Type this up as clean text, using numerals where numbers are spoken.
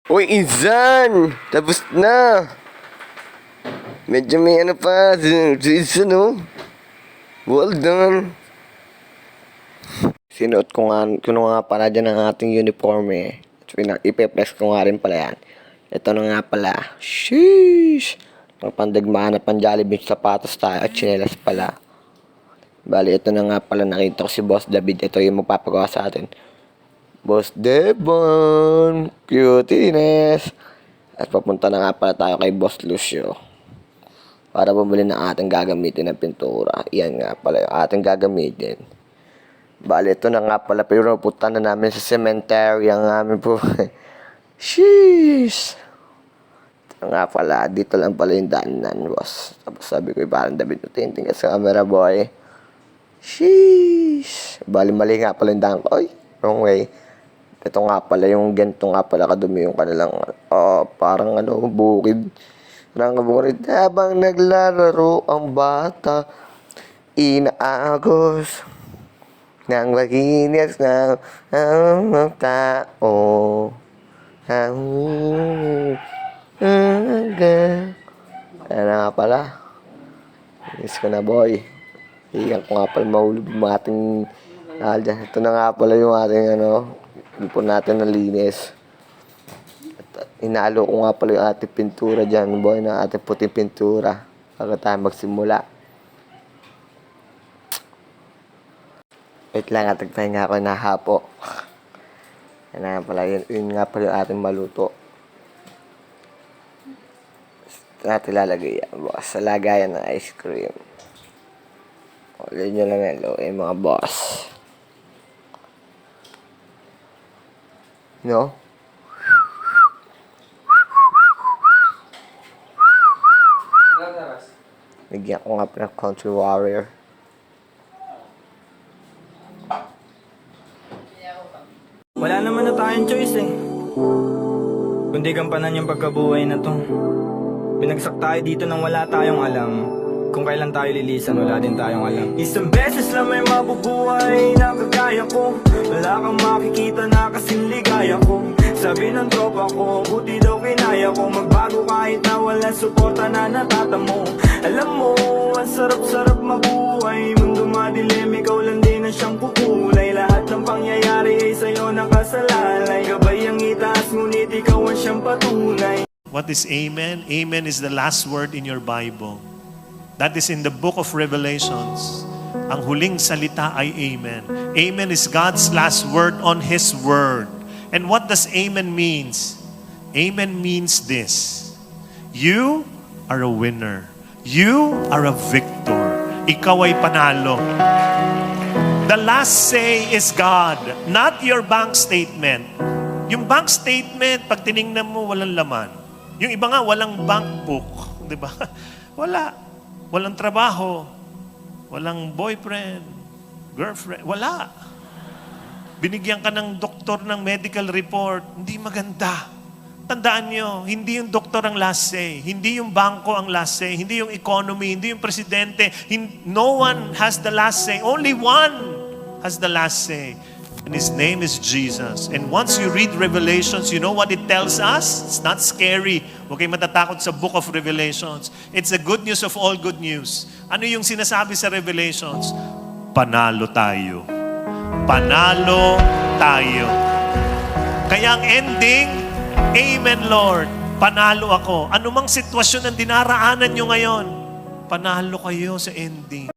Uy, Insan! Tapos na! Medyo may ano pa, Insan, oh. Well done. Sinuot ko nga, kuno nga pala dyan ang ating uniform eh. Ipeplex ko nga rin pala yan. Ito na nga pala. Sheesh! Pandigmaan na pang Jollibee sapatos tayo at chinelas pala. Bali, ito na nga pala nakita ko si Boss David. Ito yung magpapagawa sa atin. Boss Devon! Cuteness! At papunta na nga pala tayo kay Boss Lucio. Para bumili ng ating gagamitin ng pintura. Iyan nga pala yung ating gagamitin. Bali, ito na nga pala. Pero punta na namin sa cemetery ang amin po. Sheesh! Ito nga pala. Dito lang pala yung daanan, boss. Tapos sabi ko, parang David, tingin sa camera, boy. Sheesh! Bali, mali nga pala yung daan ko. Ay, wrong way. Ito nga pala yung ganito nga pala kadumi yung kanilang, parang bukid. Bukid. Habang naglalaro ang bata, inaagos ng maginis ng tao. Ayan na nga pala. Miss ko na, boy. Iyan ko nga pala mahulog yung ating ito na nga pala yung ating po natin na linis. Inalo ko nga pala yung ating pintura dyan, boy, na ating puting pintura bago tayo magsimula. Wait lang, atagpahin nga ako na hapo. Yan nga pala, yun nga pala yung ating maluto. Ito natin lalagay yan, boss, sa lagayan ng ice cream. Ulit nyo lang yan, mga boss. No? Nagyan ko nga pa ng country warrior. Wala naman na tayong choice eh. Kundi gampanan yung pagkabuhay na to. Pinagsak tayo dito nang wala tayong alam. Kung kailan tayo lilisan, wala din tayong alam. Isang beses lang may mabubuhay na kagaya ko. Wala kang makikita na kasing ligaya ko. Sabi ng tropa ko, buti daw kinaya ko magbago kahit na walang suporta na natatamo. Alam mo, ang sarap-sarap mabuhay. Mundo madilim, ikaw lang din ang siyang kukulay. Lahat ng pangyayari ay sa'yo nakasalalay. Gabay ang itaas, ngunit ikaw ang siyang patunay. What is amen? Amen is the last word in your Bible. That is in the book of Revelations. Ang huling salita ay amen. Amen is God's last word on His word. And what does amen means? Amen means this. You are a winner. You are a victor. Ikaw ay panalo. The last say is God, not your bank statement. Yung bank statement, pag tinignan mo, walang laman. Yung iba nga, walang bank book. Di ba? Wala. Walang trabaho. Walang boyfriend, girlfriend. Wala. Binigyan ka ng doktor ng medical report. Hindi maganda. Tandaan nyo, hindi yung doktor ang last say. Hindi yung bangko ang last say. Hindi yung economy. Hindi yung presidente. No one has the last say. Only one has the last say. And His name is Jesus. And once you read Revelations, you know what it tells us? It's not scary. Huwag kayong matatakot sa book of Revelations. It's the good news of all good news. Ano yung sinasabi sa Revelations? Panalo tayo. Panalo tayo. Kaya ang ending, Amen, Lord. Panalo ako. Anumang sitwasyon ang dinaraanan nyo ngayon, panalo kayo sa ending.